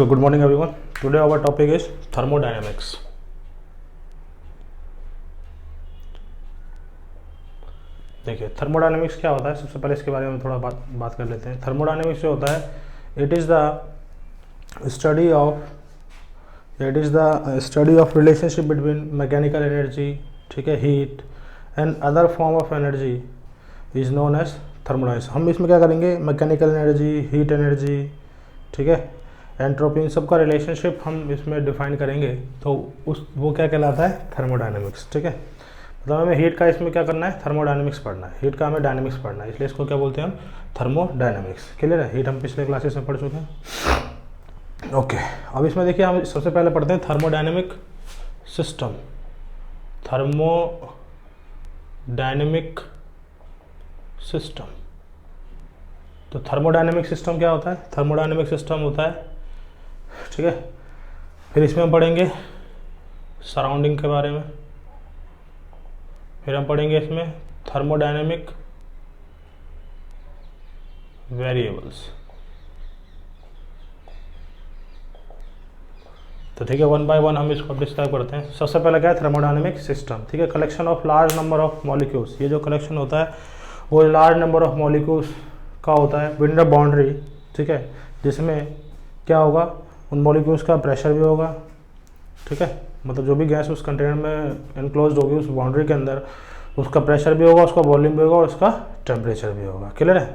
Okay, good morning everyone. Today our topic is thermodynamics. देखिए thermodynamics क्या होता है, सबसे पहले इसके बारे में थोड़ा बात कर लेते हैं। थर्मोडायनेमिक्स जो होता है it is the study of relationship between mechanical energy, ठीक है, heat and other form of energy is known as thermodynamics. हम इसमें क्या करेंगे, मैकेनिकल एनर्जी, हीट एनर्जी, ठीक है, एंट्रोपी, इन सब का रिलेशनशिप हम इसमें डिफाइन करेंगे, तो वो क्या कहलाता है, थर्मोडायनेमिक्स। ठीक है, मतलब हमें हीट का इसमें क्या करना है, थर्मोडायनेमिक्स पढ़ना है, हीट का हमें डायनेमिक्स पढ़ना है, इसलिए इसको क्या बोलते हैं हम, थर्मोडायनेमिक्स। क्लियर है, हीट हम पिछले क्लासेस में पढ़ चुके हैं। ओके, अब इसमें देखिए हम सबसे पहले पढ़ते हैं थर्मोडायनेमिक सिस्टम। थर्मोडायनेमिक सिस्टम, तो थर्मोडायनेमिक सिस्टम क्या होता है, थर्मोडायनेमिक सिस्टम होता है, ठीक है। फिर इसमें हम पढ़ेंगे सराउंडिंग के बारे में, फिर हम पढ़ेंगे इसमें थर्मोडायनेमिक वेरिएबल्स। तो ठीक है, वन बाय वन हम इसको डिस्क्राइब करते हैं। सबसे पहले क्या है, थर्मोडायनेमिक सिस्टम, ठीक है, collection of large number of molecules. ये जो कलेक्शन होता है वो लार्ज नंबर ऑफ मॉलिक्यूल्स का होता है विद द बाउंड्री, ठीक है, जिसमें क्या होगा, उन मॉलिक्यूल्स का प्रेशर भी होगा, ठीक है, मतलब जो भी गैस उस कंटेनर में एनक्लोज होगी उस बाउंड्री के अंदर, उसका प्रेशर भी होगा, उसका वॉल्यूम भी होगा और उसका टेम्परेचर भी होगा। क्लियर है,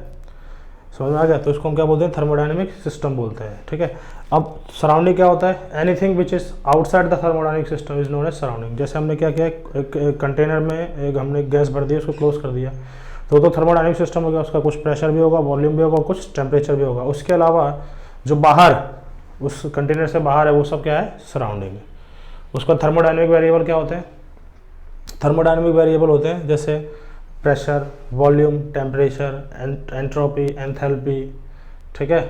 समझ में आ गया। तो इसको हम क्या बोलते हैं, थर्मोडायनेमिक सिस्टम बोलते हैं। ठीक है, अब सराउंडिंग क्या होता है, anything which is outside the thermodynamic system is known as surrounding. जैसे हमने क्या किया, एक कंटेनर में एक हमने गैस भर दिया, उसको क्लोज कर दिया, तो थर्मोडायनेमिक सिस्टम हो गया, उसका कुछ प्रेशर भी होगा, वॉल्यूम भी होगा, कुछ टेम्परेचर भी होगा। उसके अलावा जो बाहर उस कंटेनर से बाहर है वो सब क्या है, सराउंडिंग है। उसका थर्मोडायनेमिक वेरिएबल क्या होते हैं, थर्मोडायनेमिक वेरिएबल होते हैं जैसे pressure, volume, temperature, entropy, enthalpy, ठीक है,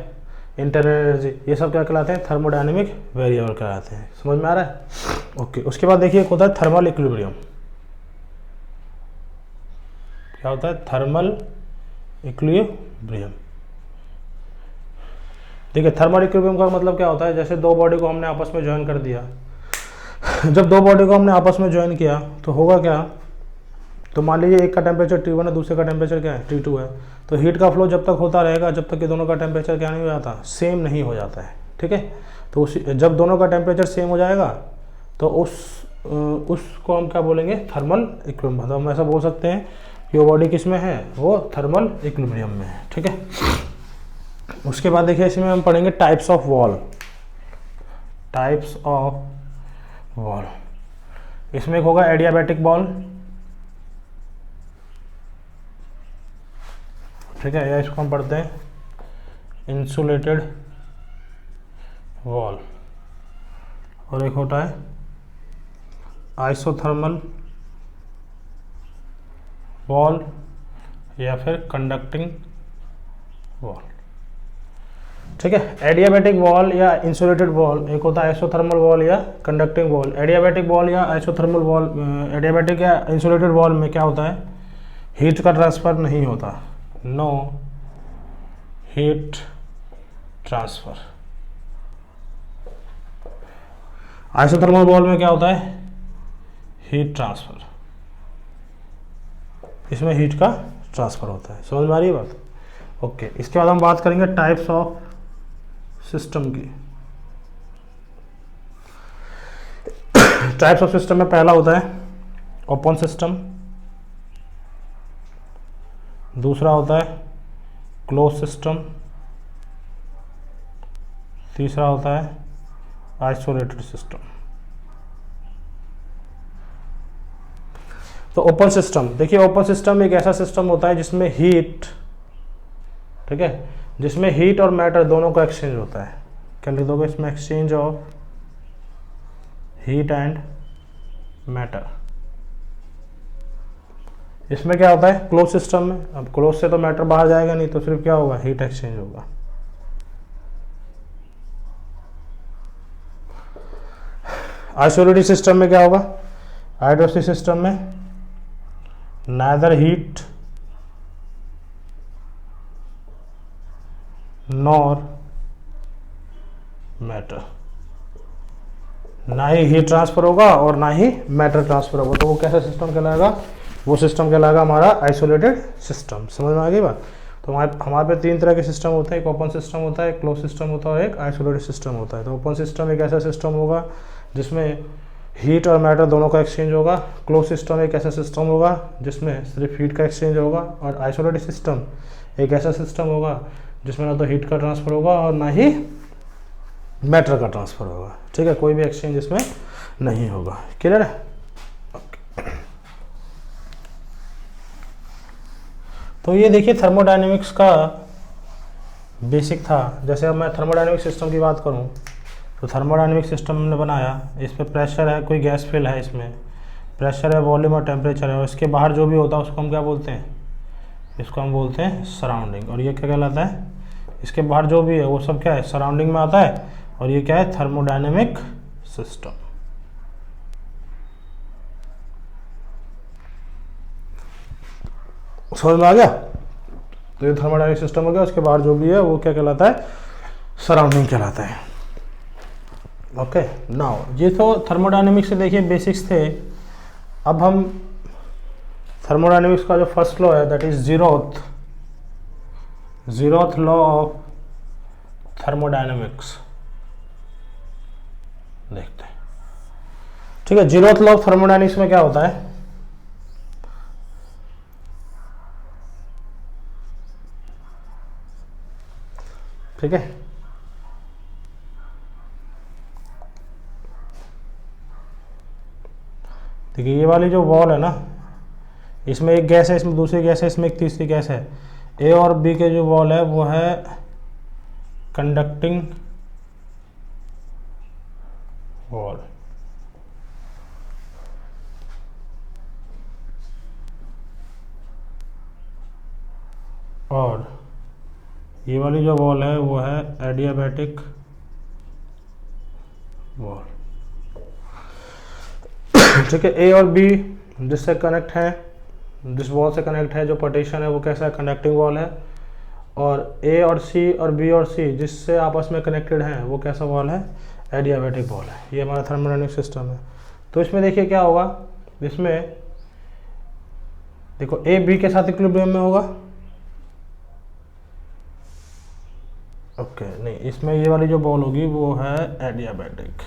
इंटरनल एनर्जी, ये सब क्या कहलाते हैं, थर्मोडायनेमिक वेरिएबल कहलाते हैं। समझ में आ रहा है। ओके, उसके बाद देखिए एक होता है थर्मल इक्विलिब्रियम। क्या होता है, थर्मल इक्विलिब्रियम। देखिए थर्मल इक्विलिब्रियम का मतलब क्या होता है, जैसे दो बॉडी को हमने आपस में ज्वाइन कर दिया। जब दो बॉडी को हमने आपस में ज्वाइन किया तो होगा क्या, तो मान लीजिए एक का टेम्परेचर T1 है, दूसरे का टेम्परेचर क्या है, T2 है, तो हीट का फ्लो जब तक होता रहेगा जब तक कि दोनों का टेम्परेचर क्या नहीं हो जाता, सेम नहीं हो जाता है। ठीक है, तो जब दोनों का टेम्परेचर सेम हो जाएगा तो उसको हम क्या बोलेंगे, थर्मल इक्विलिब्रियम। मतलब हम ऐसा बोल सकते हैं कि वो बॉडी किस में है, वो थर्मल इक्विलिब्रियम में है। ठीक है, उसके बाद देखिए इसमें हम पढ़ेंगे types of wall. Types of wall, इसमें एक होगा एडियाबैटिक बॉल, ठीक है, या इसको हम पढ़ते हैं इंसुलेटेड वॉल, और एक होता है आइसोथर्मल वॉल या फिर कंडक्टिंग वॉल। ठीक है, एडियाबैटिक वॉल या इंसुलेटेड वॉल, एक होता है आइसोथर्मल वॉल या कंडक्टिंग वॉल। एडियाबैटिक वॉल या आइसोथर्मल वॉल, एडियाबैटिक या इंसुलेटेड वॉल में क्या होता है, हीट का ट्रांसफर नहीं होता, no heat transfer. Isothermal wall में क्या होता है, हीट ट्रांसफर, इसमें हीट का ट्रांसफर होता है। समझ में आ रही है बात। ओके, इसके बाद हम बात करेंगे टाइप्स ऑफ सिस्टम की। टाइप्स ऑफ सिस्टम में पहला होता है ओपन सिस्टम, दूसरा होता है क्लोज सिस्टम, तीसरा होता है आइसोलेटेड सिस्टम। तो ओपन सिस्टम, देखिए ओपन सिस्टम एक ऐसा सिस्टम होता है जिसमें हीट, ठीक है, जिसमें हीट और मैटर दोनों का एक्सचेंज होता है। क्या लिख दोगे इसमें, exchange of heat and matter. इसमें क्या होता है, क्लोज सिस्टम में, अब क्लोज से तो मैटर बाहर जाएगा नहीं, तो सिर्फ क्या होगा, हीट एक्सचेंज होगा। आइसोलेटेड सिस्टम में क्या होगा, हाइड्रोस्टेटिक सिस्टम में neither heat nor मैटर, ना ही हीट ट्रांसफर होगा और ना ही मैटर ट्रांसफर होगा। तो वो कैसा सिस्टम कहलाएगा? वो सिस्टम कहलाएगा हमारा आइसोलेटेड सिस्टम। समझ में आ गई बात? तो हमारे पे 3 तरह के सिस्टम होते हैं, एक ओपन सिस्टम होता है, एक क्लोज सिस्टम होता है और एक आइसोलेटेड सिस्टम होता है। तो ओपन सिस्टम एक ऐसा सिस्टम होगा जिसमें हीट और मैटर दोनों का एक्सचेंज होगा। क्लोज सिस्टम एक ऐसा सिस्टम होगा जिसमें सिर्फ हीट का एक्सचेंज होगा। और आइसोलेटेड सिस्टम एक ऐसा सिस्टम होगा जिसमें ना तो हीट का ट्रांसफर होगा और ना ही मैटर का ट्रांसफर होगा। ठीक है, कोई भी एक्सचेंज इसमें नहीं होगा। क्लियर है? तो ये देखिए थर्मोडायनेमिक्स का बेसिक था। जैसे अब मैं थर्मोडायनेमिक सिस्टम की बात करूं तो थर्मोडायनेमिक सिस्टम हमने बनाया, इसमें प्रेशर है, कोई गैस फिल है, इसमें प्रेशर है, वॉल्यूम और टेम्परेचर है, और इसके बाहर जो भी होता है उसको हम क्या बोलते हैं? इसको हम बोलते हैं सराउंडिंग। और ये क्या कहलाता है? इसके बाहर जो भी है वो सब क्या है? सराउंडिंग में आता है। और ये क्या है? Thermodynamic system. समझ में आ गया? तो ये थर्मोडायनेमिक सिस्टम हो गया। उसके बाहर जो भी है वो क्या कहलाता है? सराउंडिंग कहलाता है। ओके, नाउ ये तो थर्मोडायनेमिक्स से देखिए बेसिक्स थे। अब हम थर्मोडायनेमिक्स का जो फर्स्ट लॉ है that is zeroth law of thermodynamics देखते हैं। ठीक है, जीरोथ लॉ ऑफ थर्मोडायनेमिक्स में क्या होता है? ठीक है, देखिए ये वाली जो वॉल है ना, इसमें एक गैस है, इसमें दूसरी गैस है, इसमें एक तीसरी गैस है। ए और बी के जो वॉल है वो है कंडक्टिंग वॉल, और ये वाली जो वॉल है वो है एडियाबैटिक वॉल। ठीक है, ए और बी जिससे कनेक्ट है, जिस वॉल से कनेक्ट है, जो पार्टीशन है वो कैसा है? कंडक्टिंग वॉल है। और ए और सी और बी और सी जिससे आपस में कनेक्टेड हैं वो कैसा वॉल है? एडियाबैटिक वॉल है। ये हमारा थर्मोडायनेमिक सिस्टम है। तो इसमें देखिए क्या होगा, इसमें देखो ए बी के साथ इक्विलिब्रियम में होगा। ओके, नहीं, इसमें ये वाली जो बॉल होगी वो है एडियाबैटिक।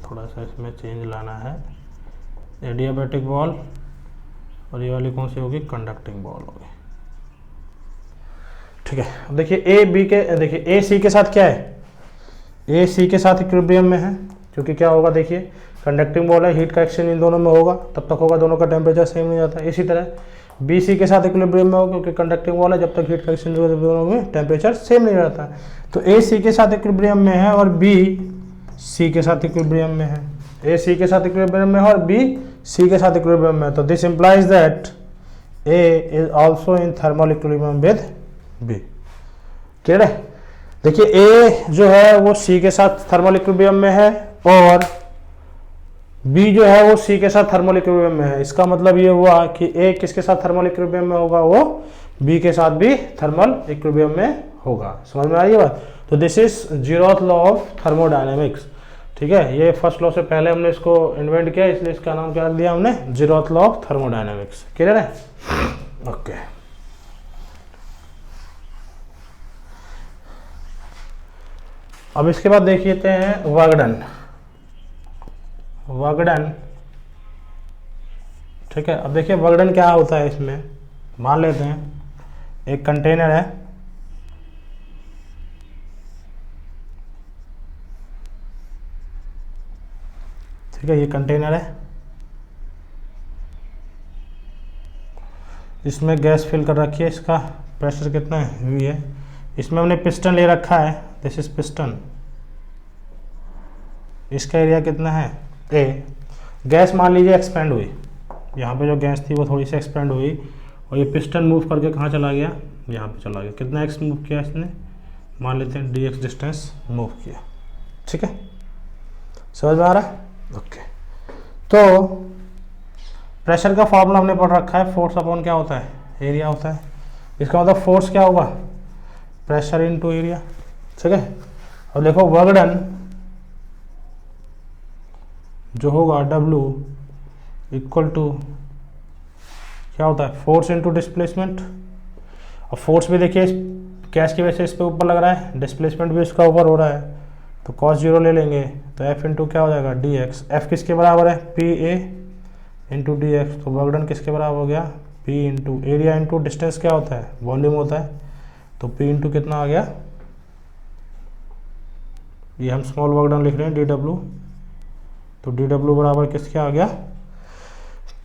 थोड़ा सा इसमें चेंज लाना है। एडियाबैटिक बॉल, और ये वाली कौन सी होगी? कंडक्टिंग बॉल होगी। ठीक है, अब देखिए ए बी के, देखिए ए सी के साथ क्या है? ए सी के साथ इक्विलिब्रियम में है, क्योंकि क्या होगा? देखिए कंडक्टिंग बॉल है, हीट का एक्सचेंज इन दोनों में होगा, तब तक होगा दोनों का टेम्परेचर सेम नहीं जाता। इसी तरह बी सी के साथ इक्विलिब्रियम में होगा, क्योंकि कंडक्टिंग वॉल है, जब तक हीट का एक्सचेंज होगा दोनों में टेम्परेचर सेम नहीं रहता। तो ए सी के साथ इक्विलिब्रियम में है और बी सी के साथ इक्विलिब्रियम में है। ए सी के साथ इक्विलिब्रियम में है और बी सी के साथ इक्विलिब्रियम में है। तो this implies that A is also in thermal equilibrium with B. Clear है? देखिए ए जो है वो सी के साथ थर्मल इक्विलिब्रियम में है और बी जो है वो सी के साथ थर्मल इक्विलिब्रियम में है। इसका मतलब ये हुआ कि ए किसके साथ थर्मल इक्विलिब्रियम में होगा? वो बी के साथ भी थर्मल इक्विलिब्रियम में होगा। समझ में आ रही है बात? तो this is zeroth law of thermodynamics. ठीक है, ये फर्स्ट लॉ से पहले हमने इसको इन्वेंट किया, इसलिए इसका नाम क्या दिया हमने? Zeroth law of thermodynamics. Clear है? ओके, अब इसके बाद देखते हैं वर्कडन। वर्कडन, ठीक है, अब देखिए वर्कडन क्या होता है इसमें। मान लेते हैं एक कंटेनर है, ठीक है, ये कंटेनर है, इसमें गैस फिल कर रखी है, इसका प्रेशर कितना है? V है। इसमें हमने पिस्टन ले रखा है, दिस इज पिस्टन, इसका एरिया कितना है? A। गैस मान लीजिए एक्सपेंड हुई, यहाँ पे जो गैस थी वो थोड़ी सी एक्सपेंड हुई और ये पिस्टन मूव करके कहाँ चला गया? यहाँ पे चला गया। कितना एक्स मूव किया इसने? मान लेते हैं dx डिस्टेंस मूव किया। ठीक है, समझ में आ रहा है? ओके, तो प्रेशर का फॉर्मूला हमने पढ़ रखा है, फोर्स अपॉन क्या होता है? एरिया होता है। इसका मतलब फोर्स क्या होगा? Pressure into area. ठीक है, अब देखो वर्कडन जो होगा W इक्वल टू क्या होता है, फोर्स इनटू डिस्प्लेसमेंट। अब फोर्स भी देखिए गैस की वजह से इस पे ऊपर लग रहा है, डिस्प्लेसमेंट भी इसका ऊपर हो रहा है, तो cos 0 ले लेंगे तो F इंटू क्या हो जाएगा dx। F किसके बराबर है, PA इंटू डी एक्स। तो वर्क डन किसके बराबर हो गया, P into area into distance क्या होता है, वॉल्यूम होता है, तो P इंटू कितना आ गया, ये हम स्मॉल वर्क डन लिख रहे हैं DW, तो DW बराबर किसके आ गया,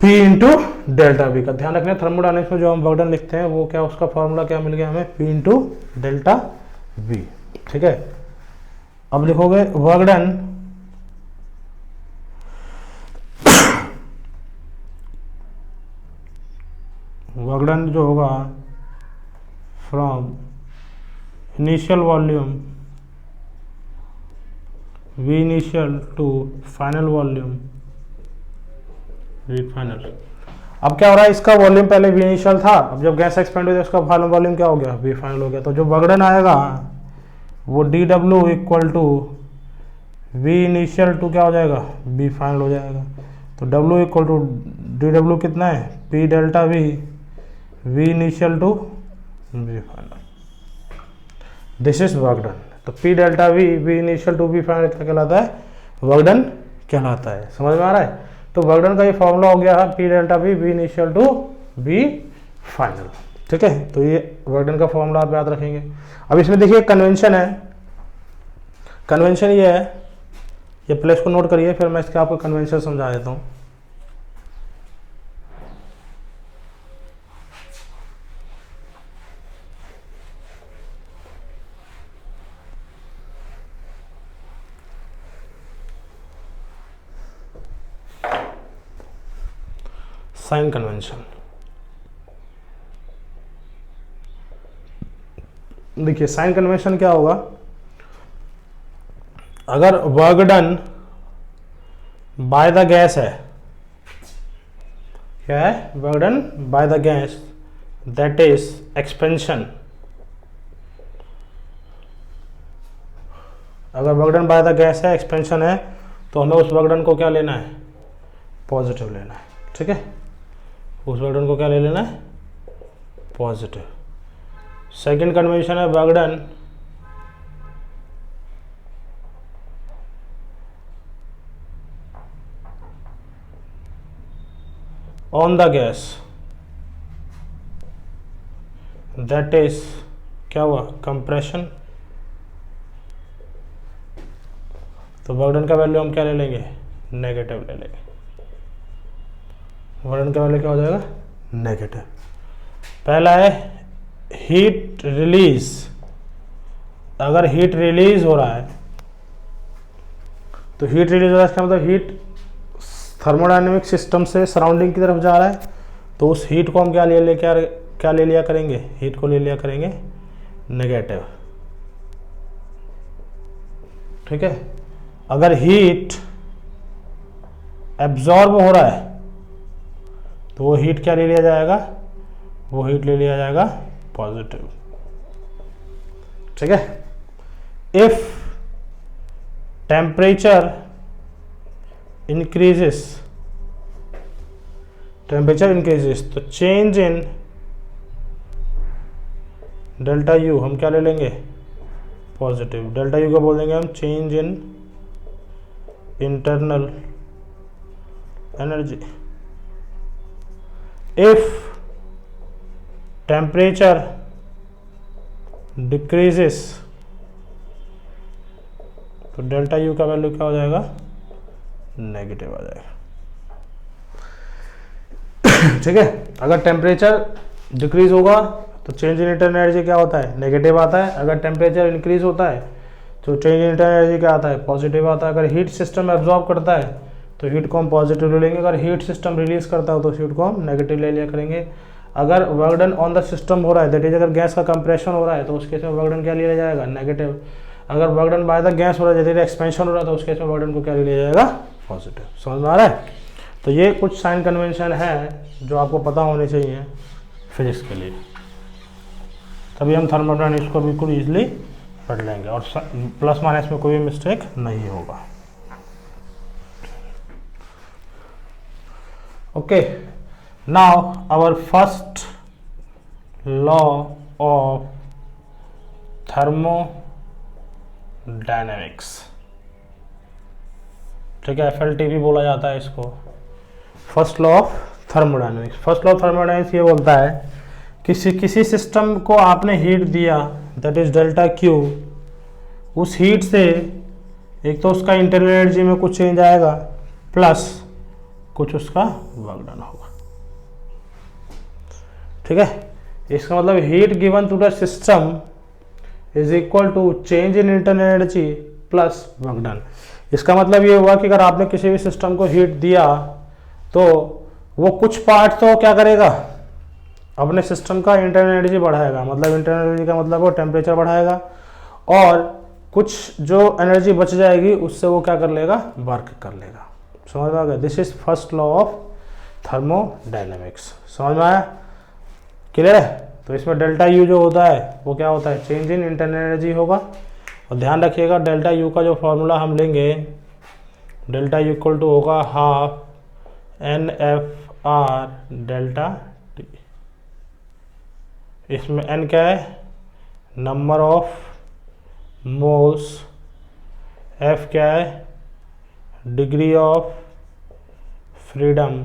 P इंटू डेल्टा वी का। ध्यान रखना थर्मोडायनेमिक्स में जो हम वर्क डन लिखते हैं वो क्या, उसका फॉर्मूला क्या मिल गया हमें, P इंटू डेल्टा वी। ठीक है, अब लिखोगे वर्क डन वर्क डन जो होगा from initial volume V initial to final volume V final. अब क्या हो रहा है, इसका वॉल्यूम पहले V इनिशियल था, अब जब गैस एक्सपेंड हुई तो इसका फाइनल वॉल्यूम क्या हो गया, V फाइनल हो गया। तो जो वर्क डन आएगा वो DW equal to V initial to क्या हो जाएगा, V फाइनल हो जाएगा। तो W इक्वल टू DW कितना है, P delta V, V initial to V final. This is work done. तो P delta V, V initial to V final क्या कहलाता है, वर्क डन कहलाता है। समझ में आ रहा है। तो वर्क डन का ये फॉर्मूला हो गया P delta V, V initial to V final. ठीक है, तो ये वर्क डन का फॉर्मूला आप याद रखेंगे। अब इसमें देखिए कन्वेंशन है, कन्वेंशन ये है, ये प्लेस को नोट करिए, फिर मैं इसका आपको कन्वेंशन समझा देता हूँ। साइन कन्वेंशन, देखिए साइन कन्वेंशन क्या होगा, अगर work done by the gas है, क्या है, work done by the gas that is expansion. अगर work done by the gas है, एक्सपेंशन है, तो हमें उस वर्क डन को क्या लेना है, पॉजिटिव लेना है। ठीक है, उस वर्क डन को क्या ले लेना है, पॉजिटिव। सेकेंड कन्वेंशन है work done on the gas that is क्या हुआ, कंप्रेशन। तो वर्क डन का वैल्यू हम क्या ले लेंगे, नेगेटिव ले लेंगे। वर्क डन का वैल्यू क्या हो जाएगा, नेगेटिव। पहला है हीट रिलीज, अगर हीट रिलीज हो रहा है, तो हीट रिलीज हो रहा है इसका मतलब हीट थर्मोडायनेमिक सिस्टम से सराउंडिंग की तरफ जा रहा है, तो उस हीट को हम क्या ले लिया करेंगे, हीट को ले लिया करेंगे नेगेटिव। ठीक है, अगर हीट एब्जॉर्ब हो रहा है तो वो हीट क्या ले लिया जाएगा, वो हीट ले लिया जाएगा पॉजिटिव। ठीक है, इफ टेम्परेचर इंक्रीजेस, तो चेंज इन डेल्टा यू हम क्या ले लेंगे, पॉजिटिव। डेल्टा यू को बोल देंगे हम change in internal energy. If temperature decreases, तो डेल्टा यू का वैल्यू क्या हो जाएगा, नेगेटिव आ जाएगा। ठीक है, अगर टेम्परेचर डिक्रीज होगा तो चेंज इन इंटरनल एनर्जी क्या होता है, नेगेटिव आता है। अगर टेम्परेचर इंक्रीज होता है तो चेंज इन इंटरनल एनर्जी क्या आता है, पॉजिटिव आता है। अगर हीट सिस्टम एब्जॉर्ब करता है तो हीट को हम पॉजिटिव ले लेंगे, अगर हीट सिस्टम रिलीज करता हो तो हीट को हम नेगेटिव ले लिया करेंगे। अगर work done on the system हो रहा है, दैट इज अगर गैस का कंप्रेशन हो रहा है, तो उस केस में वर्क डन क्या लिया जाएगा, नेगेटिव। अगर work done by the gas हो रहा है, जैसे एक्सपेंशन हो रहा है, तो उस केस में वर्क डन को क्या लिया जाएगा, पॉजिटिव। समझ में आ रहा है। तो ये कुछ साइन कन्वेंशन है जो आपको पता होने चाहिए फिजिक्स के लिए, तभी हम थर्मोडायनेमिक्स को बिल्कुल ईजिली पढ़ लेंगे और प्लस माइनस में कोई भी मिस्टेक नहीं होगा। Okay, now our first law of thermodynamics, ठीक है, FLT भी बोला जाता है इसको, first law of thermodynamics. First law of thermodynamics ये बोलता है किसी सिस्टम को आपने हीट दिया, दैट इज डेल्टा क्यू, उस हीट से एक तो उसका इंटरनल एनर्जी में कुछ चेंज आएगा, प्लस कुछ उसका वर्क डन होगा, ठीक है। इसका मतलब heat given to the system is equal to change in internal energy plus work done. इसका मतलब ये हुआ कि अगर आपने किसी भी सिस्टम को हीट दिया तो वो कुछ पार्ट तो क्या करेगा, अपने सिस्टम का इंटरनल एनर्जी बढ़ाएगा, मतलब इंटरनल एनर्जी का मतलब वो टेम्परेचर बढ़ाएगा, और कुछ जो एनर्जी बच जाएगी उससे वो क्या कर लेगा, वर्क कर लेगा। समझ में आ गया? This is first law of thermodynamics. समझ में आया? क्लियर है? तो इसमें डेल्टा यू जो होता है वो क्या होता है, चेंज इन इंटरनल एनर्जी होगा। और ध्यान रखिएगा डेल्टा यू का जो फॉर्मूला हम लेंगे, डेल्टा यू इक्वल टू होगा हाफ NFR डेल्टा टी। इसमें n क्या है, नंबर ऑफ मोल्स, F क्या है, डिग्री ऑफ फ्रीडम,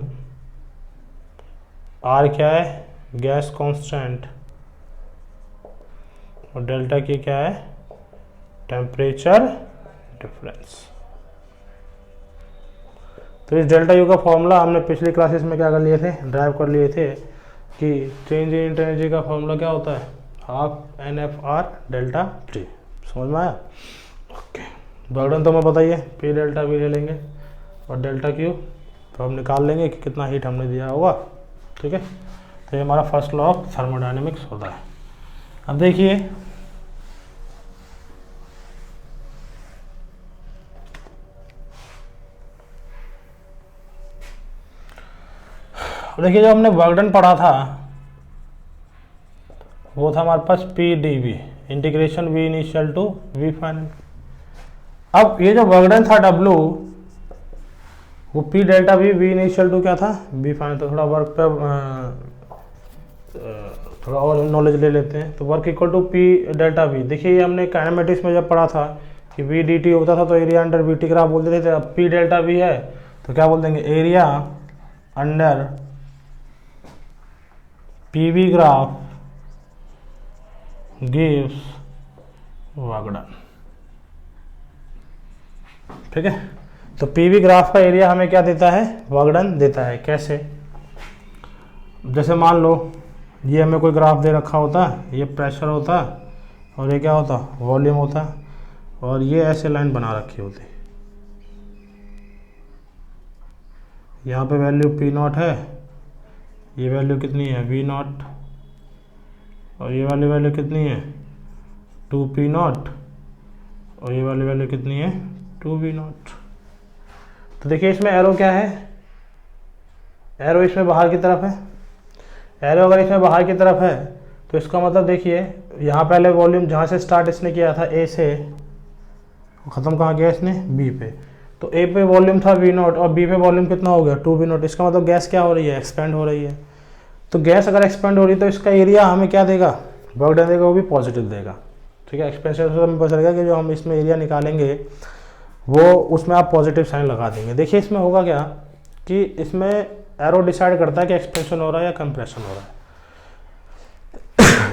R क्या है, गैस कांस्टेंट, और डेल्टा की क्या है, टेम्परेचर डिफरेंस। तो इस डेल्टा यू का फॉर्मूला हमने पिछली क्लासेस में क्या कर लिए थे, ड्राइव कर लिए थे कि चेंज इन इंटरनल एनर्जी का फॉर्मूला क्या होता है, हाफ NFR डेल्टा टी। समझ में आया? ओके, बर्डन तो हमें बताइए, P डेल्टा भी ले लेंगे और डेल्टा क्यू तो हम निकाल लेंगे कि कितना हीट हमने दिया होगा, ठीक है। तो ये हमारा फर्स्ट लॉ ऑफ थर्मोडायनेमिक्स होता है। अब देखिए जो हमने वर्क डन पढ़ा था वो था हमारे पास PdV, integration V initial to V final. अब ये जो वर्क डन था W, वो P delta V initial to क्या था, V फाइनल। तो थोड़ा वर्क पे थोड़ा और नॉलेज ले लेते हैं। तो work equal to P delta V। देखिए ये हमने काइनेमेटिक्स में जब पढ़ा था कि V dt होता था तो एरिया अंडर VT ग्राफ बोल देते थे। अब P डेल्टा V है तो क्या बोल देंगे, area under PV graph gives work done, ठीक है। तो PV ग्राफ का एरिया हमें क्या देता है, वर्क डन देता है। कैसे, जैसे मान लो ये हमें कोई ग्राफ दे रखा होता, ये प्रेशर होता और ये क्या होता, वॉल्यूम होता, और ये ऐसे लाइन बना रखी होती। यहाँ पे वैल्यू P0 है, ये वैल्यू कितनी है V0, और ये वाली वैल्यू कितनी है 2P0, और ये वाली वैल्यू कितनी है 2V0। तो देखिए इसमें एरो क्या है, एरो इसमें बाहर की तरफ है। एरो अगर इसमें बाहर की तरफ है तो इसका मतलब देखिए यहाँ पहले वॉल्यूम जहाँ से स्टार्ट इसने किया था A से, ख़त्म कहाँ किया इसने B पे। तो A पे वॉल्यूम था V0 और B पे वॉल्यूम कितना हो गया 2V0। इसका मतलब गैस क्या हो रही है, एक्सपेंड हो रही है। तो गैस अगर एक्सपेंड हो रही है तो इसका एरिया हमें क्या देगा, वर्क डन देगा, वो भी पॉजिटिव देगा, ठीक है। एक्सपेंशन से हमें पता चलेगा कि जो हम इसमें एरिया निकालेंगे वो उसमें आप पॉजिटिव साइन लगा देंगे। देखिए इसमें होगा क्या कि इसमें एरो डिसाइड करता है कि एक्सपेंशन हो रहा है या कंप्रेशन हो रहा है,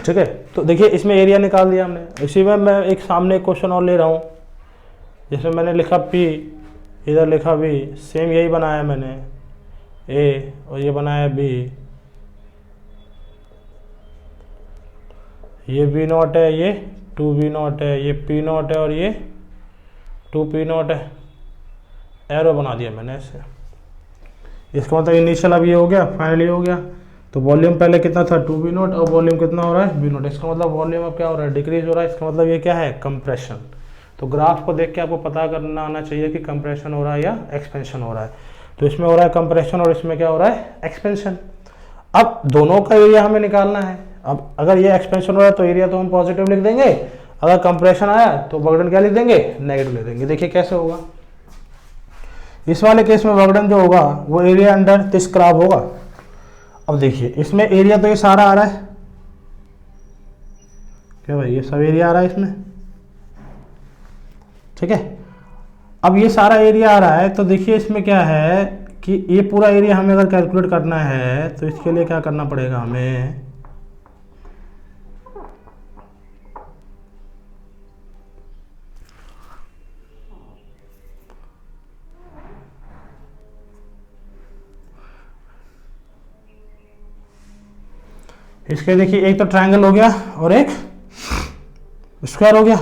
ठीक है। तो देखिए इसमें एरिया निकाल दिया हमने। इसी में मैं एक सामने क्वेश्चन और ले रहा हूँ, जिसमें मैंने लिखा P, इधर लिखा V, सेम यही बनाया मैंने A और ये बनाया B। ये V0 है, ये 2V0 है, ये P0 है और ये 2P0 है। एरो बना दिया मैंने ऐसे। इसका मतलब इनिशियल अब ये हो गया, फाइनली हो गया। तो वॉल्यूम पहले कितना था 2V0 और वॉल्यूम कितना हो रहा है V0। इसका मतलब वॉल्यूम अब क्या हो रहा है, डिक्रीज हो रहा है। इसका मतलब ये क्या है, कंप्रेशन। तो ग्राफ को देख के आपको पता करना आना चाहिए कि कंप्रेशन हो रहा है या एक्सपेंशन हो रहा है। तो इसमें हो रहा है कंप्रेशन और इसमें क्या हो रहा है, एक्सपेंशन। अब दोनों का एरिया हमें निकालना है। अब अगर ये एक्सपेंशन हो रहा है तो एरिया तो हम पॉजिटिव लिख देंगे, अगर कंप्रेशन आया तो वर्क डन क्या लिख देंगे, नेगेटिव लिख देंगे। देखिए कैसे होगा, इस वाले केस में वर्क डन जो होगा वो एरिया अंडर दिस ग्राफ होगा। अब देखिए इसमें एरिया तो ये सारा आ रहा है, क्या भाई, ये सब एरिया आ रहा है इसमें, ठीक है। अब ये सारा एरिया आ रहा है तो देखिए इसमें क्या है कि ये पूरा एरिया हमें अगर कैलकुलेट करना है तो इसके लिए क्या करना पड़ेगा हमें, इसके देखिए एक तो ट्रायंगल हो गया और एक स्क्वायर हो गया।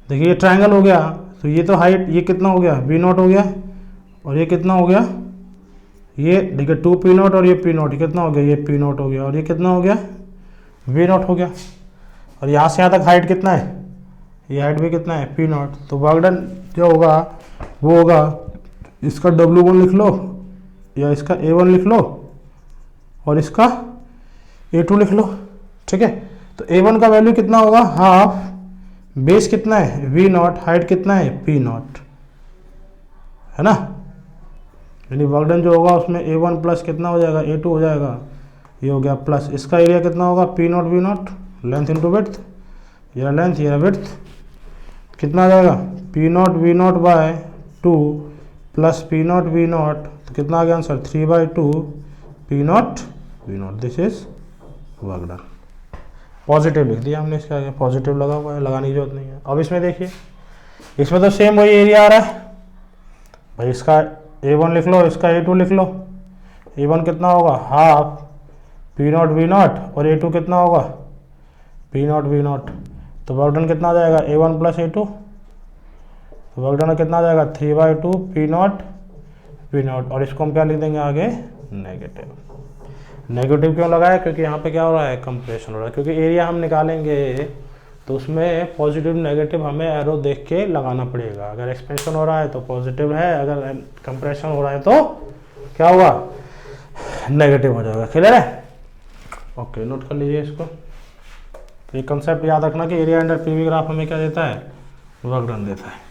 देखिए ये ट्रायंगल हो गया तो ये तो हाइट, ये कितना हो गया V0 हो गया, और ये कितना हो गया, ये देखिए 2P0 और ये P0, कितना हो गया, ये P0 हो गया, और ये कितना हो गया V0 हो गया। और यहाँ से यहाँ तक हाइट कितना है, ये हाइट भी कितना है P0। तो वर्क डन जो होगा वो होगा, इसका W1 लिख लो या इसका A1 लिख लो और इसका A2 लिख लो, ठीक है। तो A1 का वैल्यू कितना होगा, हाफ, बेस कितना है V0, हाइट कितना है P0, है ना। यानी वर्क डन जो होगा उसमें A1 प्लस कितना हो जाएगा, A2 हो जाएगा, ये हो गया प्लस इसका एरिया कितना होगा P0 V0, length into width, ये लेंथ ये विड्थ, कितना आ जाएगा P0 V0 bye 2 plus P0 V0, तो कितना आ गया answer 3/2 P0 V0। This is work done. Positive लिख दिया हमने, इसका पॉजिटिव लगा हुआ है, लगाने की जरूरत नहीं है। अब इसमें देखिए, इसमें तो सेम वही एरिया आ रहा है भाई, इसका A1 लिख लो, इसका A2 लिख लो। A1 कितना होगा, हाफ P0 V0, और A2 कितना होगा P0 V0। तो वर्क डन कितना आ जाएगा A1 प्लस A2, तो वर्क डन कितना आ जाएगा 3/2 P0 V0। और इसको हम क्या लिख देंगे आगे, नेगेटिव। नेगेटिव क्यों लगाया, क्योंकि यहाँ पे क्या हो रहा है, कंप्रेशन हो रहा है। क्योंकि एरिया हम निकालेंगे तो उसमें पॉजिटिव नेगेटिव हमें एरो देख के लगाना पड़ेगा। अगर एक्सपेंशन हो रहा है तो पॉजिटिव है, अगर कंप्रेशन हो रहा है तो क्या होगा, नेगेटिव हो जाएगा। क्लियर है, ओके, नोट कर लीजिए इसको। तो ये कंसेप्ट याद रखना कि एरिया अंडर पीवी ग्राफ हमें क्या देता है, वर्क डन देता है।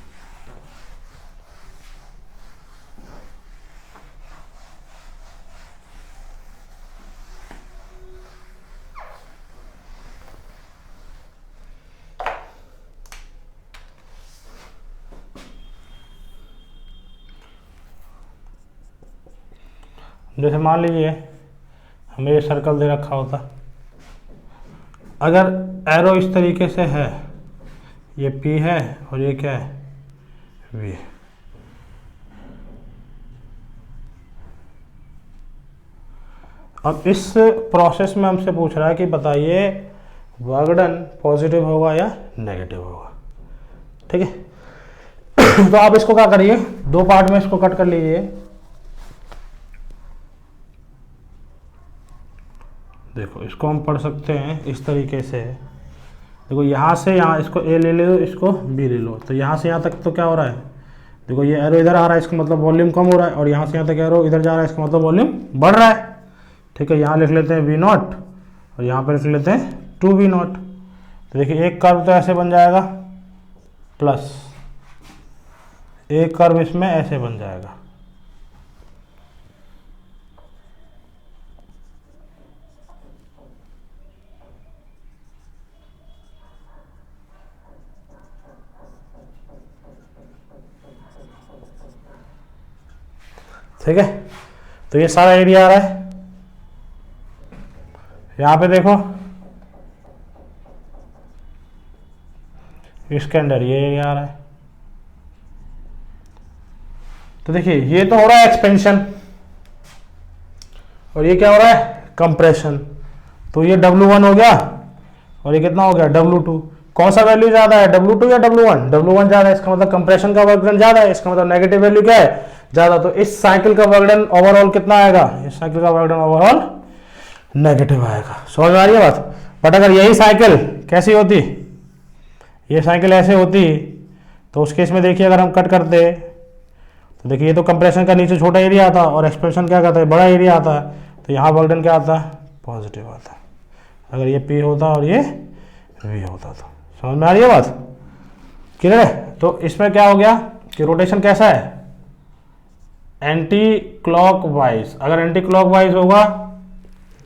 जैसे मान लीजिए हमें ये सर्कल दे रखा होता, अगर एरो इस तरीके से है, ये P है और ये क्या है V। अब इस प्रोसेस में हमसे पूछ रहा है कि बताइए वर्क डन पॉजिटिव होगा या नेगेटिव होगा, ठीक है। तो आप इसको क्या करिए, दो पार्ट में इसको कट कर लीजिए। देखो इसको हम पढ़ सकते हैं इस तरीके से, देखो यहाँ से यहाँ इसको A ले लो, इसको B ले लो, तो यहाँ से यहाँ तक तो क्या हो रहा है, देखो ये एरो इधर आ रहा है, इसका मतलब वॉल्यूम कम हो रहा है, और यहाँ से यहाँ तक एरो इधर जा रहा है, इसका मतलब वॉल्यूम बढ़ रहा है, ठीक है। यहाँ लिख लेते हैं V0 और यहाँ पर लिख लेते हैं 2V0। तो देखिए एक कर्व तो ऐसे बन जाएगा, प्लस एक कर्व इसमें ऐसे बन जाएगा। ठीक है, तो ये सारा एरिया आ रहा है। यहां पे देखो इसके अंदर ये एरिया आ रहा है। तो देखिए ये तो हो रहा है एक्सपेंशन और ये क्या हो रहा है, कंप्रेशन। तो ये W1 हो गया और ये कितना हो गया W2। कौन सा वैल्यू ज्यादा है, W2 या W1? W1 ज्यादा है, इसका मतलब कंप्रेशन का वर्क डन ज्यादा है, इसका मतलब नेगेटिव वैल्यू क्या है, ज्यादा। तो इस साइकिल का वर्क डन ओवरऑल कितना आएगा, इस साइकिल का वर्क डन ओवरऑल नेगेटिव आएगा। समझ में आ रही है बात। बट अगर यही साइकिल कैसी होती, ये साइकिल ऐसे होती, तो उस केस में देखिए अगर हम कट करते तो देखिए ये तो कंप्रेशन का नीचे छोटा एरिया आता और एक्सपेंशन क्या कहता है, बड़ा एरिया आता है। तो यहाँ वर्क डन क्या आता है, पॉजिटिव आता है। अगर ये P होता और ये V होता तो। समझ में आ रही है बात, क्लियर है। तो इसमें क्या हो गया कि रोटेशन कैसा है, एंटी क्लॉकवाइज, अगर एंटी क्लॉकवाइज होगा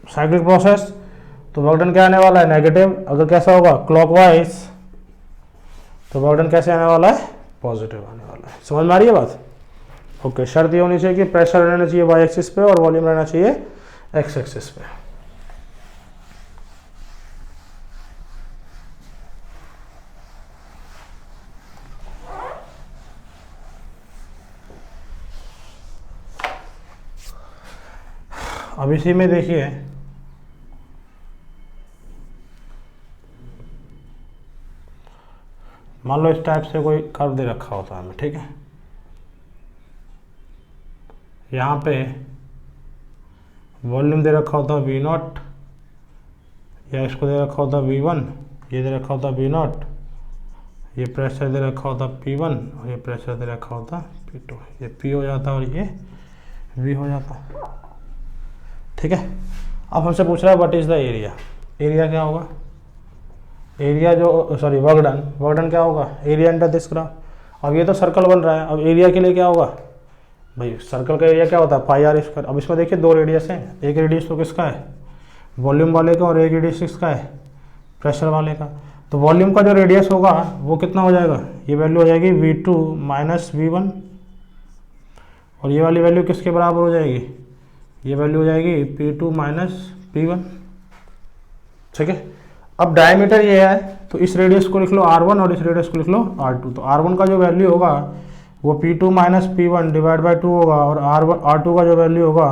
साइक्लिक प्रोसेस तो वर्क डन क्या आने वाला है, नेगेटिव। अगर कैसा होगा क्लॉकवाइज तो वर्क डन कैसे आने वाला है, पॉजिटिव आने वाला है। समझ में आ रही है बात? ओके, शर्त ये होनी चाहिए कि प्रेशर रहना चाहिए वाई एक्सिस पे और वॉल्यूम रहना चाहिए एक्स एक्सिस पे। अब इसी में देखिए मान लो इस टाइप से कोई कर्व दे रखा होता है हमें, ठीक है। यहाँ पे वॉल्यूम दे रखा होता है V0, या इसको दे रखा होता V1, ये दे रखा होता V0, ये प्रेशर दे रखा होता P1 और ये प्रेशर दे रखा होता P2। ये P हो जाता और ये V हो जाता, ठीक है। अब हमसे पूछ रहा है what is the area. Area क्या होगा, एरिया जो सॉरी वर्क डन क्या होगा, एरिया अंडर दिस ग्राफ। अब ये तो सर्कल बन रहा है, अब एरिया के लिए क्या होगा भाई, सर्कल का एरिया क्या होता है पाई आर स्क्वायर। अब इसमें देखिए दो रेडियस हैं, एक रेडियस तो किसका है वॉल्यूम वाले का और एक रेडियस किसका है प्रेशर वाले का। तो वॉल्यूम का जो रेडियस होगा वो कितना हो जाएगा, ये वैल्यू हो जाएगी V2 माइनस V1 और ये वाली वैल्यू किसके बराबर हो जाएगी, ये वैल्यू हो जाएगी P2 माइनस P1, ठीक है। अब डायमीटर ये है तो इस रेडियस को लिख लो R1 और इस रेडियस को लिख लो R2। तो R1 का जो वैल्यू होगा वो P2 minus P1 divide by 2 होगा और R2 का जो वैल्यू होगा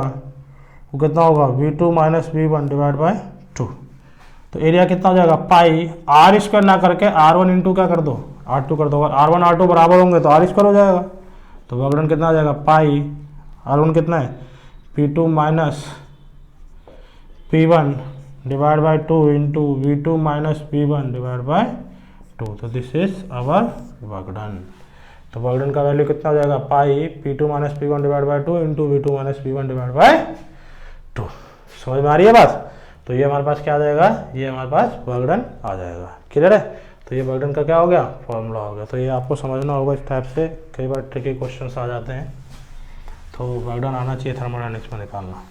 वो कितना होगा V2 minus V1 divide by 2। तो एरिया कितना हो जाएगा पाई आर स्क्वायर ना करके R1 इंटू क्या कर दो R2 कर दो। अगर R1 R2 बराबर होंगे तो R स्क्वायर हो जाएगा। तो वर्क डन कितना आ जाएगा पाई R1 कितना है P2 minus P1 divide by 2 into V2 minus P1 divide by 2। तो this is our work done. तो वर्क डन का वैल्यू कितना हो जाएगा pi P2 minus P1 divide by 2 into V2 minus P1 divide by 2। समझ में आ रही है बात? तो ये हमारे पास क्या आ जाएगा, ये हमारे पास वर्क डन आ जाएगा। क्लियर है? तो ये वर्क डन का क्या हो गया, फॉर्मूला हो गया। तो ये आपको समझना होगा इस टाइप से, कई बार ट्रिकी क्वेश्चन आ जाते हैं। तो वर्क डन आना चाहिए थर्मोडायनेमिक्स में निकालना।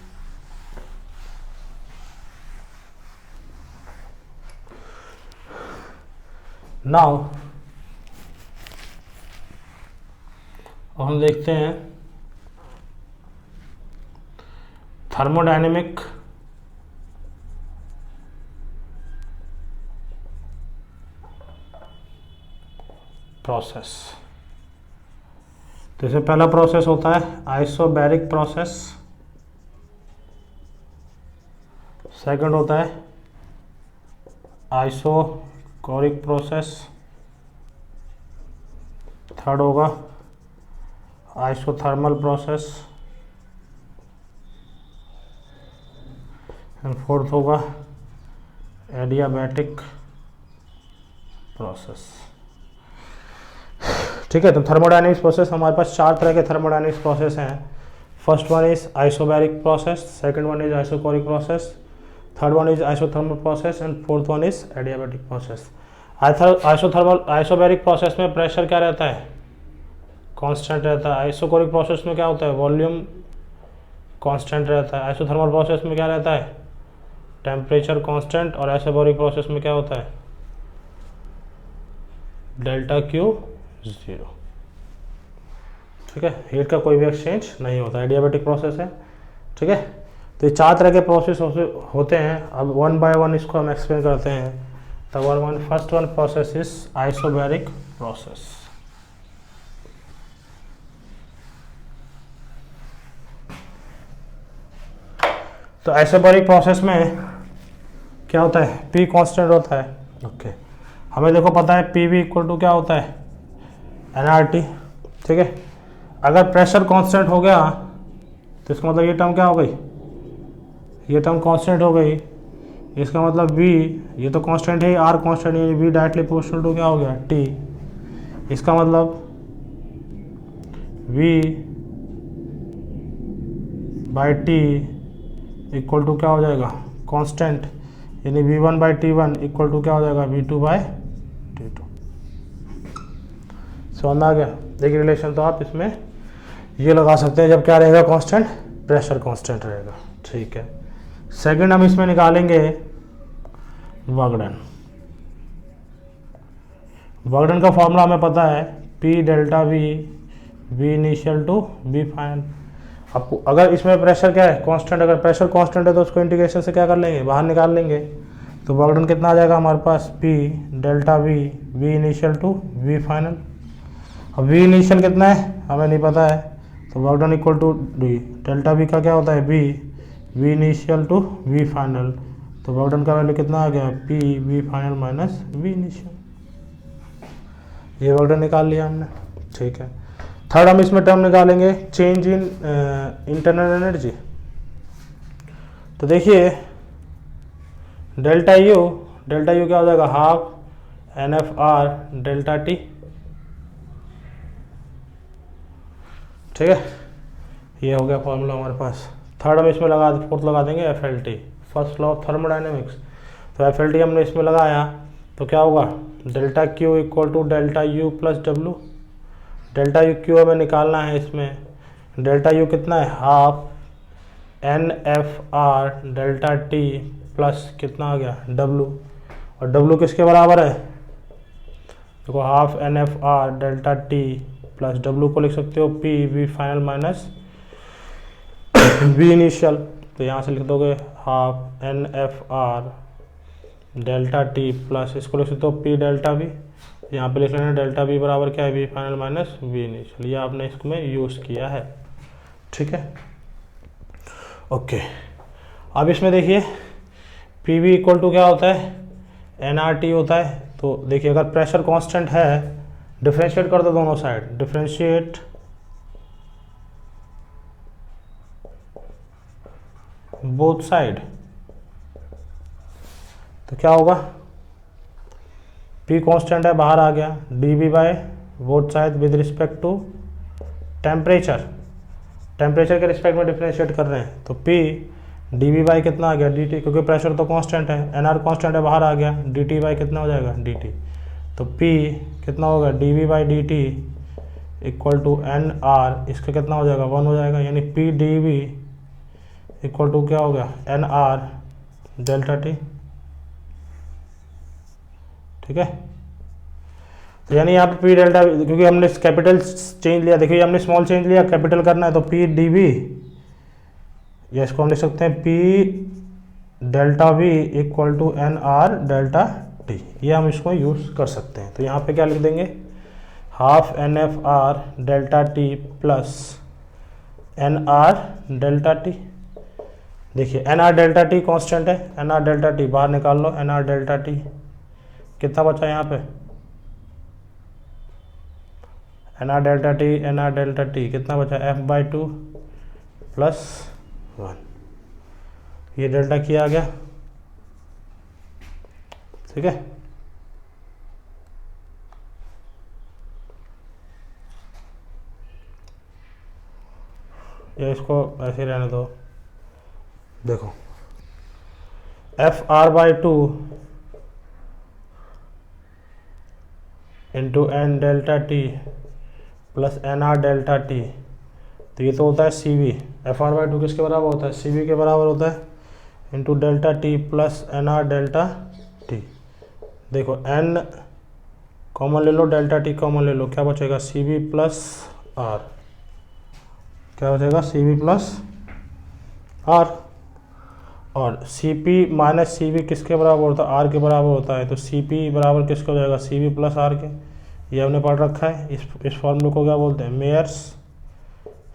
नाउ हम देखते हैं थर्मोडायनेमिक प्रोसेस। तो इससे पहला प्रोसेस होता है आइसोबैरिक प्रोसेस, सेकंड होता है आइसोकोरिक प्रोसेस, थर्ड होगा आइसोथर्मल प्रोसेस एंड फोर्थ होगा एडियाबैटिक प्रोसेस। ठीक है। तो थर्मोडायनेमिक्स प्रोसेस हमारे पास चार तरह के थर्मोडायनेमिक्स प्रोसेस हैं। First one is isobaric process, second one is isochoric process, third one is isothermal process and fourth one is adiabatic process. Isobaric process में प्रेशर क्या रहता है, कांस्टेंट रहता है। आइसोकोरिक प्रोसेस में क्या होता है, वॉल्यूम कांस्टेंट रहता है। आइसोथर्मल प्रोसेस में क्या रहता है, टेम्परेचर कांस्टेंट। और आइसोबैरिक प्रोसेस में क्या होता है, डेल्टा क्यू 0। ठीक है, हीट का कोई भी एक्सचेंज नहीं होता, एडियाबैटिक प्रोसेस है। ठीक है, तो ये चार तरह के प्रोसेस होते हैं। अब वन बाय वन इसको हम एक्सप्लेन करते हैं। तो first one process is isobaric process. तो आइसोबैरिक प्रोसेस में क्या होता है, P कांस्टेंट होता है। ओके, हमें देखो पता है PV इक्वल टू क्या होता है, nRT। ठीक है, अगर प्रेशर कांस्टेंट हो गया तो इसका मतलब ये टर्म क्या हो गई, ये टर्म कांस्टेंट हो गई। इसका मतलब V, ये तो कांस्टेंट है, R कांस्टेंट है, V डायरेक्टली प्रोपोर्शनल टू क्या हो गया, T। इसका मतलब V by T equal to क्या हो जाएगा, कांस्टेंट, यानी V1 by T1 equal to क्या हो जाएगा, V2 बाई T2। समझ में आ गया? देखिए रिलेशन तो आप इसमें ये लगा सकते हैं जब क्या रहेगा कांस्टेंट, प्रेशर कांस्टेंट रहेगा। ठीक है, सेकंड हम इसमें निकालेंगे वर्क डन। वर्क डन का फॉर्मूला हमें पता है P delta V, V initial to V final. आपको अगर इसमें प्रेशर क्या है कांस्टेंट, अगर प्रेशर कांस्टेंट है तो उसको इंटीग्रेशन से क्या कर लेंगे, बाहर निकाल लेंगे। तो वर्क डन कितना आ जाएगा हमारे पास, P delta V, V initial to V final. अब V इनिशियल कितना है हमें नहीं पता है, तो work done equal to D delta V का क्या होता है V initial to V final. तो वर्क डन का वैल्यू कितना आ गया, P V final minus V initial. ये वर्क डन निकाल लिया हमने। ठीक है, थर्ड हम इसमें टर्म निकालेंगे चेंज इन इंटरनल एनर्जी। तो देखिए डेल्टा यू क्या हो जाएगा, हाफ NFR डेल्टा T। ठीक है, ये हो गया फॉर्मूला हमारे पास। थर्ड हम इसमें फोर्थ लगा देंगे FLT, first law of thermodynamics. तो FLT हमने इसमें लगाया तो क्या होगा, delta Q equal to delta U plus W। Delta Q हमें निकालना है इसमें, डेल्टा U कितना है, half NFR delta T plus कितना आ गया W, और W किसके बराबर है, देखो half NFR delta T plus W को लिख सकते हो P V final minus V initial. तो यहाँ से लिख दोगे half NFR delta T plus इसको लिख सकते हो P डेल्टा V। यहाँ पे लिख लेना डेल्टा V बराबर क्या है, V final minus V initial. ये आपने इसमें यूज़ किया है। ठीक है, ओके। अब इसमें देखिए PV इक्वल टू क्या होता है, nRT होता है। तो देखिए अगर प्रेशर कांस्टेंट है, डिफरेंशिएट कर दो दोनों साइड, डिफरेंशिएट बोथ साइड, तो क्या होगा, P कांस्टेंट है बाहर आ गया, dV by both side with respect to temperature, temperature के रिस्पेक्ट में डिफरेंशिएट कर रहे हैं। तो P dV बाई कितना आ गया dt, क्योंकि प्रेशर तो कांस्टेंट है, nr कांस्टेंट है बाहर आ गया, dt बाई कितना हो जाएगा dt। तो P कितना होगा, dV by dt equal to nr, इसका कितना हो जाएगा 1 हो जाएगा, यानी P dV इक्वल टू क्या हो गया nr डेल्टा T। ठीक है, तो यानी यहाँ पे P डेल्टा, क्योंकि हमने कैपिटल चेंज लिया, देखिए हमने स्मॉल चेंज लिया, कैपिटल करना है, तो P dV, या इसको हम लिख सकते हैं P delta V equal to nr delta T। ये हम इसको यूज़ कर सकते हैं। तो यहाँ पे क्या लिख देंगे, half NFR delta T plus nr delta T। देखिए nr डेल्टा T कांस्टेंट है, nr डेल्टा T बाहर निकाल लो, nr डेल्टा T कितना बचा यहाँ पे, nr डेल्टा T कितना बचा, F/2 प्लस 1, ये डेल्टा किया आ गया। ठीक है, ये इसको ऐसे ही रहने दो। देखो FR/2 into n delta T plus nr delta T, तो ये तो होता है CV। FR/2 किसके बराबर होता है, CV के बराबर होता है, into delta T plus nr delta T। देखो n कॉमन ले लो, डेल्टा T कॉमन ले लो, क्या बचेगा CV प्लस R, क्या बचेगा CV प्लस R। और CP माइनस CV किसके बराबर होता है, R के बराबर होता है। तो CP बराबर किसके हो जाएगा, CV प्लस R के। ये हमने पढ़ रखा है, इस फॉर्मूले को क्या बोलते हैं, मेयर्स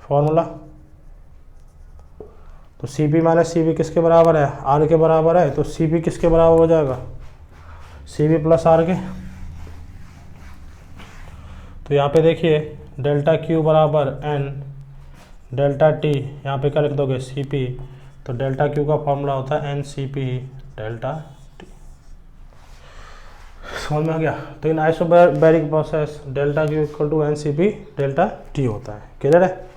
फॉर्मूला। तो CP माइनस CV किसके बराबर है, R के बराबर है। तो CP किसके बराबर हो जाएगा, CV प्लस R के। तो यहाँ पे देखिए डेल्टा Q बराबर n डेल्टा T, यहाँ पे क्या लिख दोगे CP, तो डेल्टा Q का फॉर्मूला होता है NCP डेल्टा T। समझ में आ गया। तो in isobaric process delta Q equal to NCP delta T होता है। क्लियर है,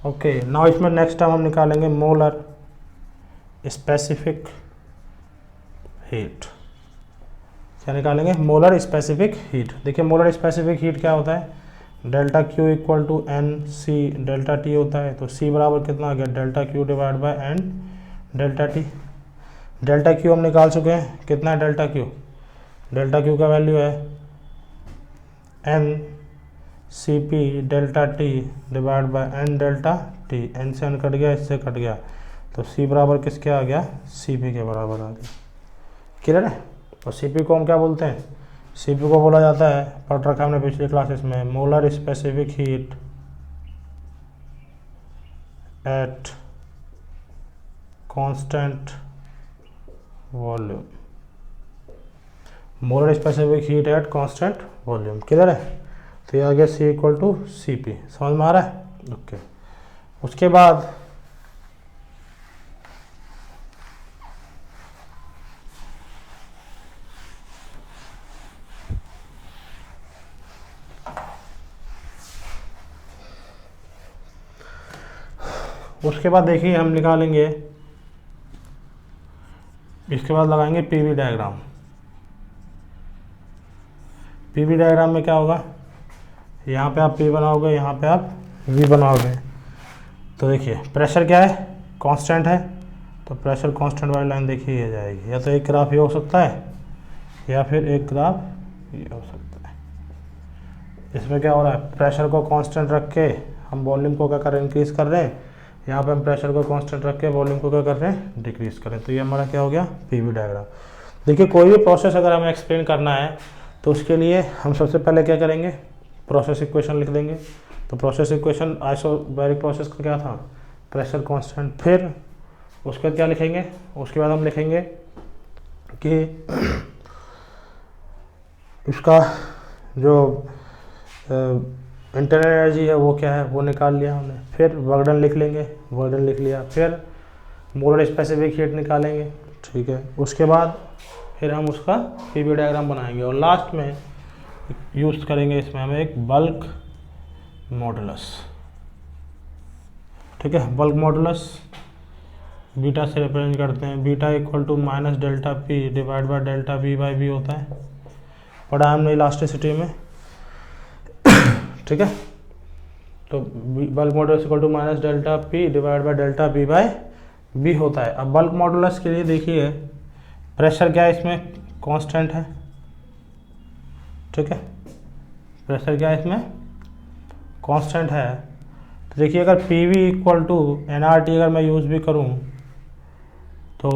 ओके। नाउ इसमें नेक्स्ट टाइम हम निकालेंगे मोलर स्पेसिफिक हीट। क्या निकालेंगे, मोलर स्पेसिफिक हीट। देखिए मोलर स्पेसिफिक हीट क्या होता है, delta Q equal to N C delta T होता है, तो सी बराबर कितना आ गया, delta Q divide by N delta T. Delta Q हम निकाल चुके हैं, कितना है डेल्टा क्यू, डेल्टा क्यू का वैल्यू है N C P delta T divide by N delta T. N से एन कट गया, इससे कट गया, तो सी बराबर किसके आ गया, सी पी के बराबर आ गया। क्लियर है। और सी पी को हम क्या बोलते हैं, सी पी को बोला जाता है, पढ़ रखा हमने पिछली क्लासेस में, molar specific heat at constant volume. Molar specific heat at constant volume. Clear है। तो ये आ गया सी इक्वल टू सी पी। समझ में आ रहा है। ओके। उसके बाद देखिए हम निकालेंगे, इसके बाद लगाएंगे पीवी डायग्राम। पीवी डायग्राम में क्या होगा, यहाँ पे आप पी बनाओगे, यहाँ पे आप वी बनाओगे। तो देखिए प्रेशर क्या है, कांस्टेंट है, तो प्रेशर कांस्टेंट वाली लाइन देखिए ये जाएगी, या तो एक ग्राफ ये हो सकता है या फिर एक ग्राफ ये हो सकता है। इसमें क्या हो रहा है, प्रेशर को कांस्टेंट रख के हम वॉल्यूम को क्या कर रहे हैं, इंक्रीज कर रहे हैं। यहाँ पे हम प्रेशर को कांस्टेंट रख के वॉल्यूम को क्या कर रहे हैं, डिक्रीज करें। तो ये हमारा क्या हो गया, पीवी डायग्राम। देखिए कोई भी प्रोसेस अगर हमें एक्सप्लेन करना है तो उसके लिए हम सबसे पहले क्या करेंगे, प्रोसेस इक्वेशन लिख देंगे। तो प्रोसेस इक्वेशन आइसोबैरिक प्रोसेस का क्या था, प्रेशर कांस्टेंट। फिर उसके बाद क्या लिखेंगे, उसके बाद हम लिखेंगे कि इसका जो इंटरनल एनर्जी है वो क्या है, वो निकाल लिया हमने। फिर वर्कडन लिख लेंगे, वर्कडन लिख लिया। फिर मोलर स्पेसिफिक हीट निकालेंगे, ठीक है। उसके बाद फिर हम उसका पीवी डायग्राम बनाएंगे और लास्ट में यूज करेंगे इसमें हमें एक बल्क मॉडुलस, ठीक है। बल्क मॉडुलस बीटा से रिप्रेजेंट करते हैं। Beta equal to minus delta P divide by delta V by B होता है, पढ़ा हमने इलास्टिसिटी में, ठीक है। तो bulk modulus equal to minus delta P divide by delta B by B होता है। अब बल्क मॉडुलस के लिए देखिए प्रेशर क्या है, इसमें कांस्टेंट है, ठीक है। प्रेशर क्या है इसमें, कांस्टेंट है। तो देखिए अगर P V equal to N R T अगर मैं यूज़ भी करूँ तो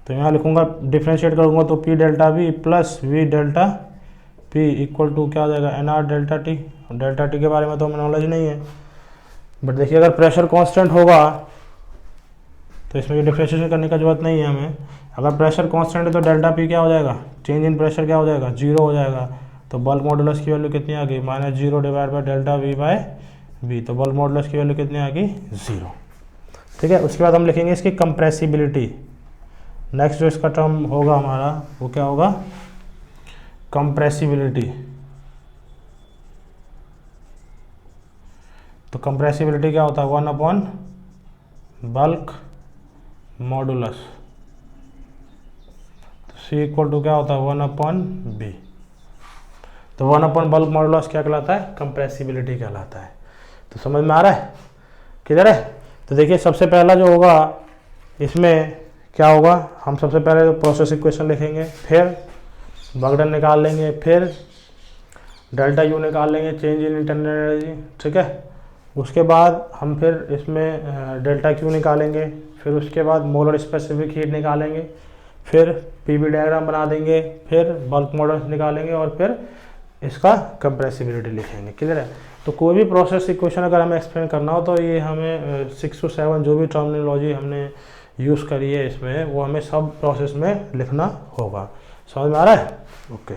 यहाँ लिखूंगा, डिफ्रेंशिएट करूंगा तो P delta V plus V delta P equal to क्या हो जाएगा, N R delta T. Delta T के बारे में तो हमें नॉलेज नहीं है, बट देखिए अगर प्रेशर कांस्टेंट होगा तो इसमें डिफ्रेंशिएशन करने का जरूरत नहीं है हमें। अगर प्रेशर कांस्टेंट है तो डेल्टा पी क्या हो जाएगा, चेंज इन प्रेशर क्या हो जाएगा, जीरो हो जाएगा। तो बल्क मॉडुलस की वैल्यू कितनी आ गई, minus zero divide by delta V by B. तो बल्क मॉडुलस की वैल्यू कितनी आ गई, जीरो, ठीक है। उसके बाद हम लिखेंगे इसकी कंप्रेसिबिलिटी। नेक्स्ट जो इसका टर्म होगा हमारा वो क्या होगा, कंप्रेसिबिलिटी। तो कंप्रेसिबिलिटी क्या होता है, 1 अपॉन बल्क मॉडुलस। तो सी इक्वल टू क्या होता है, 1 अपॉन बी। तो 1 अपॉन बल्क मॉडुलस क्या कहलाता है, कंप्रेसिबिलिटी कहलाता है। तो समझ में आ रहा है, किधर है। तो देखिए सबसे पहला जो होगा इसमें क्या होगा, हम सबसे पहले तो प्रोसेस इक्वेशन लिखेंगे, फिर वर्कडन निकाल लेंगे, फिर डेल्टा यू निकाल लेंगे, चेंज इन इंटरनल एनर्जी, ठीक है। उसके बाद हम फिर इसमें डेल्टा क्यू निकालेंगे, फिर उसके बाद मोलर स्पेसिफिक हीट निकालेंगे, फिर पीवी डायग्राम बना देंगे, फिर बल्क मॉडुलस निकालेंगे और फिर इसका कंप्रेसिबिलिटी लिखेंगे। क्लियर है। तो कोई भी प्रोसेस इक्वेशन अगर हमें एक्सप्लेन करना हो तो ये हमें 6 to 7 जो भी टर्मिनोलॉजी हमने यूज़ करी है इसमें वो हमें सब प्रोसेस में लिखना होगा। समझ में आ रहा है। ओके।